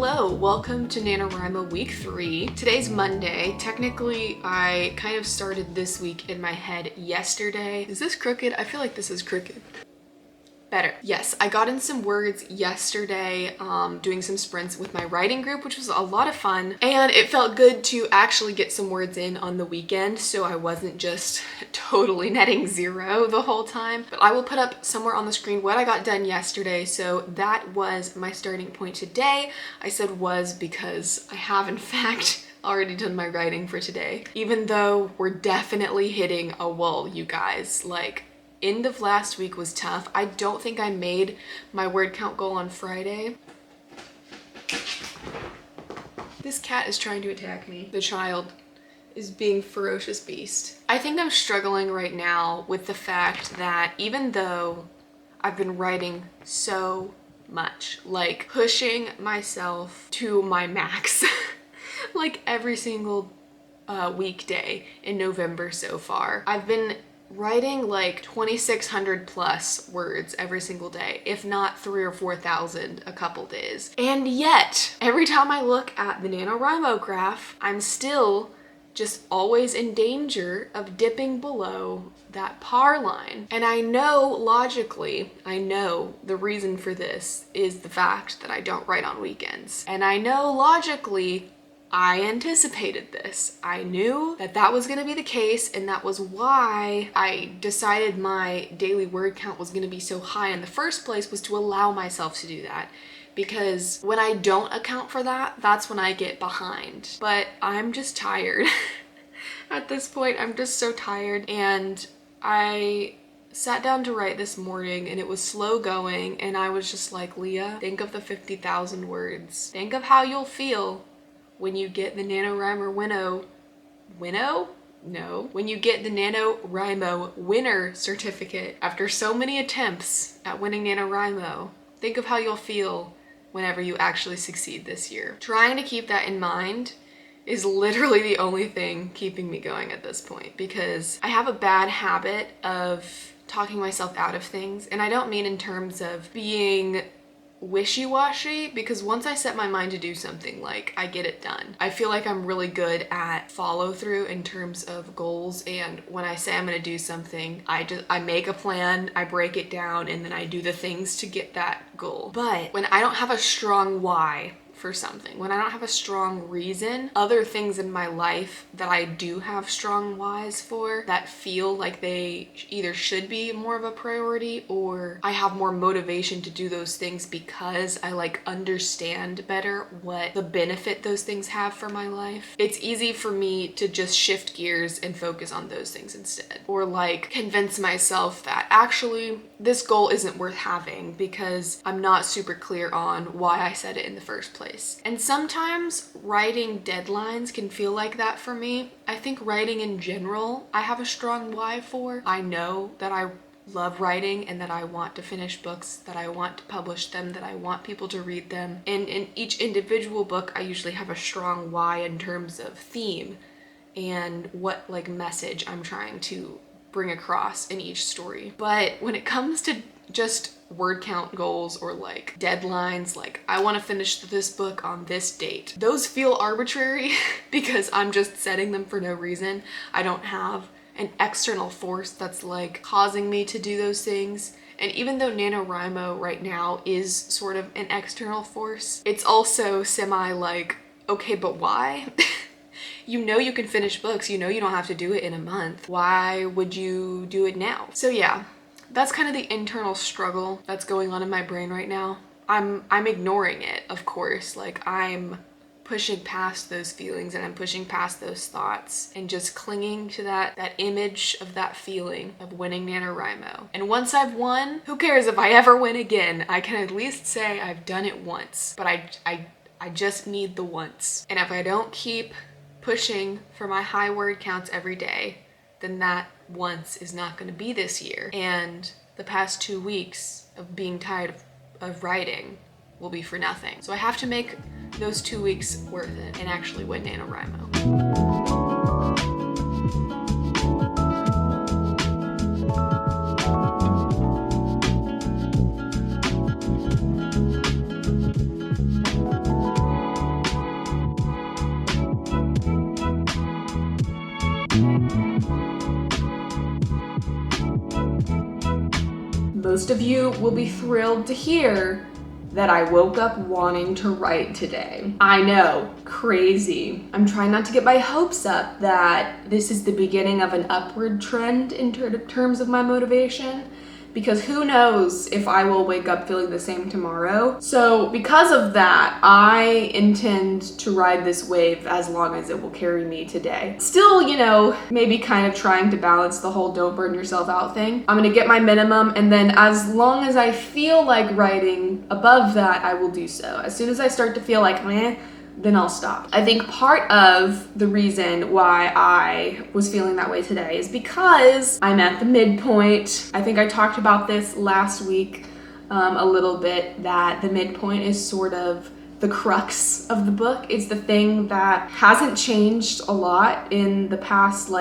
Hello, welcome to NaNoWriMo week 3. Today's Monday. Technically, I kind of started this week in my head yesterday. Is this crooked? I feel like this is crooked. Better. Yes, I got in some words yesterday doing some sprints with my writing group, which was a lot of fun, and it felt good to actually get some words in on the weekend so I wasn't just totally netting zero the whole time. But I will put up somewhere on the screen what I got done yesterday. So that was my starting point today. I said was because I have in fact already done my writing for today, even though we're definitely hitting a wall, you guys. Like, end of last week was tough. I don't think I made my word count goal on Friday. This cat is trying to attack me. The child is being a ferocious beast. I think I'm struggling right now with the fact that even though I've been writing so much, like pushing myself to my max, like every single weekday in November so far, I've been writing like 2,600 plus words every single day, if not 3,000 or 4,000 a couple days. And yet, every time I look at the NaNoWriMo graph, I'm still just always in danger of dipping below that par line. And I know logically, I know the reason for this is the fact that I don't write on weekends. And I know logically, I anticipated this. I knew that that was gonna be the case, and that was why I decided my daily word count was gonna be so high in the first place, was to allow myself to do that. Because when I don't account for that, that's when I get behind. But I'm just tired. At this point, I'm just so tired. And I sat down to write this morning and it was slow going, and I was just like, Leah, think of the 50,000 words. Think of how you'll feel when you get the NaNoWriMo when you get the NaNoWriMo winner certificate after so many attempts at winning NaNoWriMo. Think of how you'll feel whenever you actually succeed this year. Trying to keep that in mind is literally the only thing keeping me going at this point, because I have a bad habit of talking myself out of things. And I don't mean in terms of being wishy-washy, because once I set my mind to do something, like, I get it done. I feel like I'm really good at follow through in terms of goals, and when I say I'm gonna do something, I make a plan, I break it down, and then I do the things to get that goal. But when I don't have a strong why for something, when I don't have a strong reason, other things in my life that I do have strong whys for, that feel like they either should be more of a priority, or I have more motivation to do those things because I like understand better what the benefit those things have for my life, it's easy for me to just shift gears and focus on those things instead. Or like convince myself that actually this goal isn't worth having because I'm not super clear on why I set it in the first place. And sometimes writing deadlines can feel like that for me. I think writing in general, I have a strong why for. I know that I love writing and that I want to finish books, that I want to publish them, that I want people to read them. And in each individual book, I usually have a strong why in terms of theme and what like message I'm trying to bring across in each story. But when it comes to just word count goals or like deadlines, like I want to finish this book on this date, those feel arbitrary because I'm just setting them for no reason. I don't have an external force that's like causing me to do those things. And even though NaNoWriMo right now is sort of an external force, it's also semi like, okay, but why? You know you can finish books, you know you don't have to do it in a month. Why would you do it now? So yeah, that's kind of the internal struggle that's going on in my brain right now. I'm ignoring it, of course. Like, I'm pushing past those feelings and I'm pushing past those thoughts and just clinging to that image of that feeling of winning NaNoWriMo. And once I've won, who cares if I ever win again? I can at least say I've done it once, but I just need the once. And if I don't keep pushing for my high word counts every day, then that once is not going to be this year. And the past 2 weeks of being tired of writing will be for nothing. So I have to make those 2 weeks worth it and actually win NaNoWriMo. most of you will be thrilled to hear that I woke up wanting to write today. I know, crazy. I'm trying not to get my hopes up that this is the beginning of an upward trend in terms of my motivation, because who knows if I will wake up feeling the same tomorrow. So because of that, I intend to ride this wave as long as it will carry me today. Still, you know, maybe kind of trying to balance the whole don't burn yourself out thing. I'm gonna get my minimum, and then as long as I feel like writing above that, I will do so. As soon as I start to feel like, meh, then I'll stop. I think part of the reason why I was feeling that way today is because I'm at the midpoint. I think I talked about this last week a little bit, that the midpoint is sort of the crux of the book. It's the thing that hasn't changed a lot in the past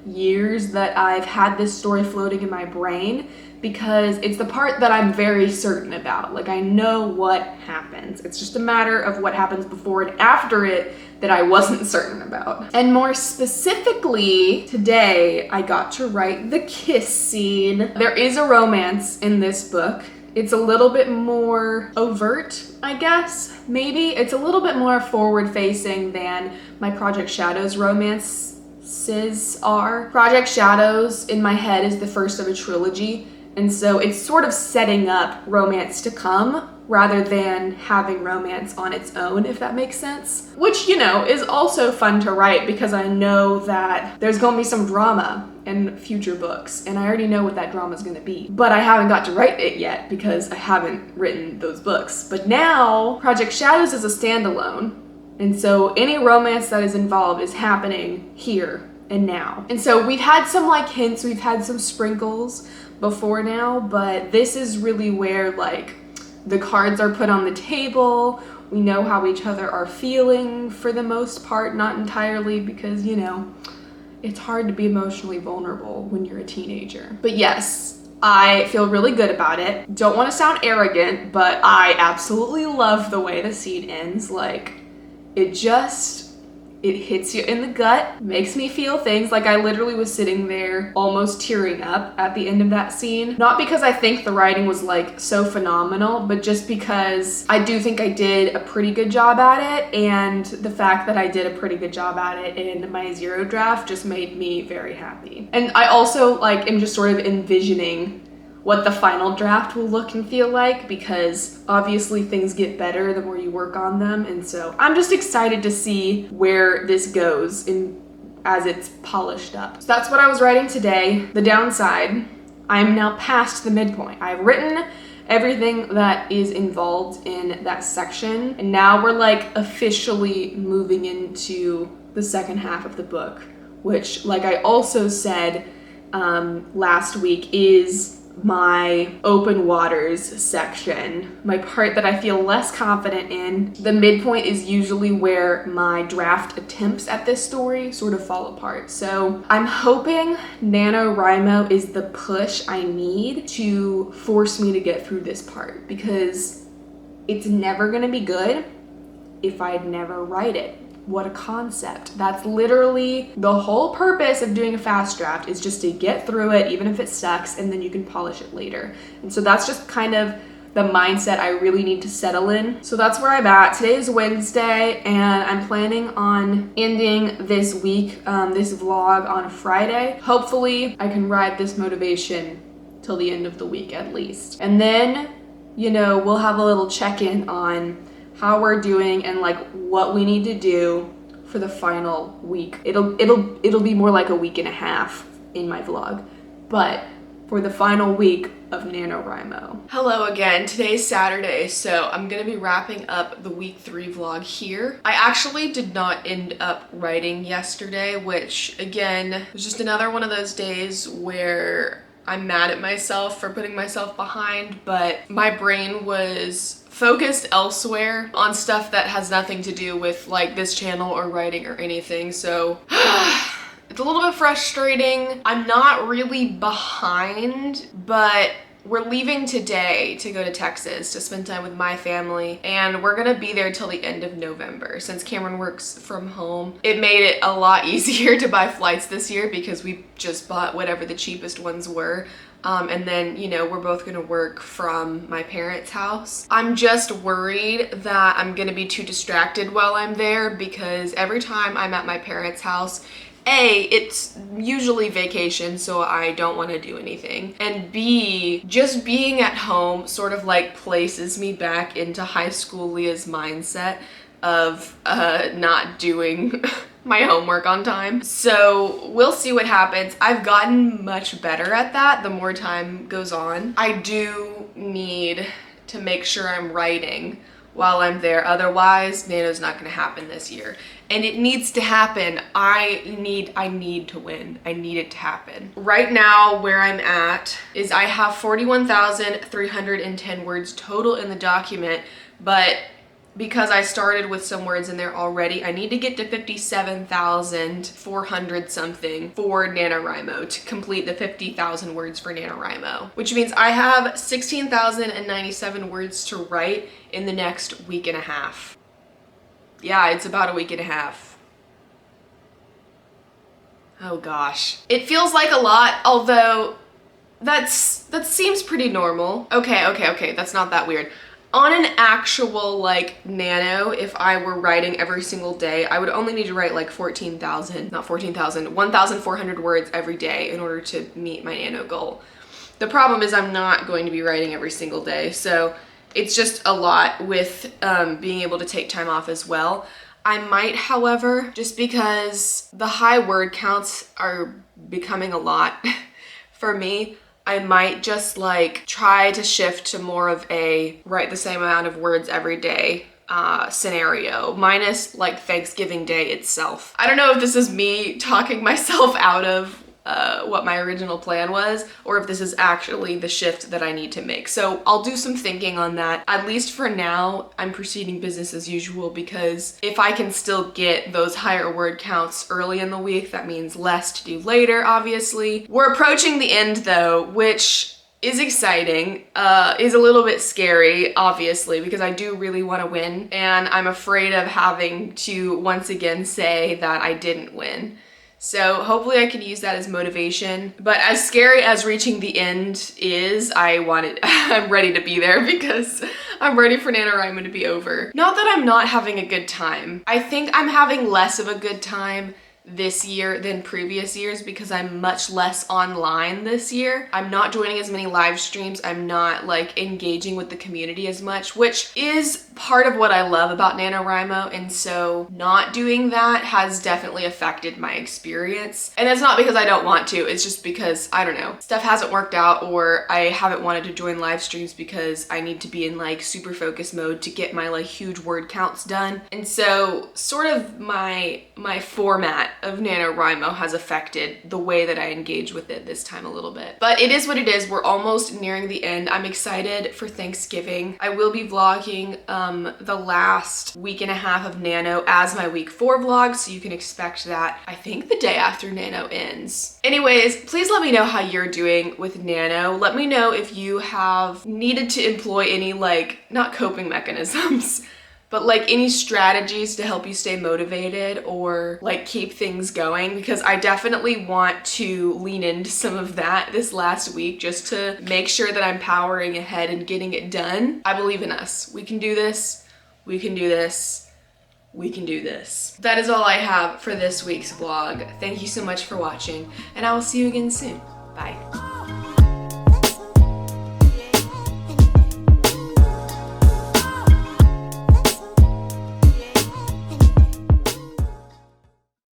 years that I've had this story floating in my brain, because it's the part that I'm very certain about. Like, I know what happens. It's just a matter of what happens before and after it that I wasn't certain about. And more specifically, today I got to write the kiss scene. There is a romance in this book. It's a little bit more overt, I guess, maybe. It's a little bit more forward-facing than my Project Shadows romances are. Project Shadows, in my head, is the first of a trilogy. And so it's sort of setting up romance to come rather than having romance on its own, if that makes sense. Which, you know, is also fun to write because I know that there's gonna be some drama in future books, and I already know what that drama is gonna be. But I haven't got to write it yet because I haven't written those books. But now, Project Shadows is a standalone, and so any romance that is involved is happening here and now. And so we've had some hints, we've had some sprinkles before now, but this is really where the cards are put on the table. We know how each other are feeling for the most part, not entirely, because, you know, it's hard to be emotionally vulnerable when you're a teenager. But yes, I feel really good about it. Don't want to sound arrogant, but I absolutely love the way the scene ends. It hits you in the gut, makes me feel things. I literally was sitting there almost tearing up at the end of that scene. Not because I think the writing was so phenomenal, but just because I do think I did a pretty good job at it, and the fact that I did a pretty good job at it in my zero draft just made me very happy. And I also am just sort of envisioning what the final draft will look and feel like, because obviously things get better the more you work on them. And so I'm just excited to see where this goes as it's polished up. So that's what I was writing today. The downside, I'm now past the midpoint. I've written everything that is involved in that section, and now we're officially moving into the second half of the book, which, like I also said last week, is my open waters section, my part that I feel less confident in. The midpoint is usually where my draft attempts at this story sort of fall apart. So I'm hoping NaNoWriMo is the push I need to force me to get through this part, because it's never gonna be good if I'd never write it. What a concept. That's literally the whole purpose of doing a fast draft, is just to get through it, even if it sucks, and then you can polish it later. And so that's just kind of the mindset I really need to settle in. So that's where I'm at. Today is Wednesday, and I'm planning on ending this week, this vlog on Friday. Hopefully I can ride this motivation till the end of the week at least. And then, you know, we'll have a little check-in on how we're doing and what we need to do for the final week. It'll be more like a week and a half in my vlog, but for the final week of NaNoWriMo. Hello again. Today's Saturday, so I'm gonna be wrapping up the week 3 vlog here. I actually did not end up writing yesterday, which again was just another one of those days where I'm mad at myself for putting myself behind, but my brain was focused elsewhere on stuff that has nothing to do with this channel or writing or anything. So it's a little bit frustrating. I'm not really behind, but we're leaving today to go to Texas to spend time with my family, and we're gonna be there till the end of November. Since Cameron works from home, it made it a lot easier to buy flights this year because we just bought whatever the cheapest ones were. And then, you know, we're both gonna work from my parents' house. I'm just worried that I'm gonna be too distracted while I'm there, because every time I'm at my parents' house, A, it's usually vacation, so I don't want to do anything. And B, just being at home sort of like places me back into high school Leah's mindset of not doing my homework on time. So we'll see what happens. I've gotten much better at that the more time goes on. I do need to make sure I'm writing while I'm there. Otherwise, Nano's not gonna happen this year. And it needs to happen. I need to win. I need it to happen. Right now, where I'm at is I have 41,310 words total in the document, but because I started with some words in there already, I need to get to 57,400 something for NaNoWriMo to complete the 50,000 words for NaNoWriMo, which means I have 16,097 words to write in the next week and a half. Yeah, it's about a week and a half. Oh gosh. It feels like a lot, although that seems pretty normal. Okay, that's not that weird. On an actual like Nano, if I were writing every single day, I would only need to write like 1,400 words every day in order to meet my Nano goal. The problem is I'm not going to be writing every single day, so it's just a lot with being able to take time off as well. I might, however, just because the high word counts are becoming a lot for me, I might just like try to shift to more of a write the same amount of words every day scenario, minus like Thanksgiving Day itself. I don't know if this is me talking myself out of what my original plan was, or if this is actually the shift that I need to make. So I'll do some thinking on that. At least for now, I'm proceeding business as usual, because if I can still get those higher word counts early in the week, that means less to do later, obviously. We're approaching the end though, which is exciting, is a little bit scary, obviously, because I do really want to win, and I'm afraid of having to once again say that I didn't win. So hopefully I can use that as motivation. But as scary as reaching the end is, I'm ready to be there, because I'm ready for NaNoWriMo to be over. Not that I'm not having a good time. I think I'm having less of a good time this year than previous years because I'm much less online this year. I'm not joining as many live streams. I'm not like engaging with the community as much, which is part of what I love about NaNoWriMo, and so not doing that has definitely affected my experience. And it's not because I don't want to, it's just because, I don't know, stuff hasn't worked out, or I haven't wanted to join live streams because I need to be in like super focus mode to get my like huge word counts done. And so sort of my format of NaNoWriMo has affected the way that I engage with it this time a little bit. But it is what it is. We're almost nearing the end. I'm excited for Thanksgiving. I will be vlogging the last week and a half of Nano as my week 4 vlog, so you can expect that, I think, the day after Nano ends. Anyways, please let me know how you're doing with Nano. Let me know if you have needed to employ any like, not coping mechanisms, but like any strategies to help you stay motivated or like keep things going, because I definitely want to lean into some of that this last week just to make sure that I'm powering ahead and getting it done. I believe in us. We can do this. We can do this. We can do this. That is all I have for this week's vlog. Thank you so much for watching, and I will see you again soon. Bye.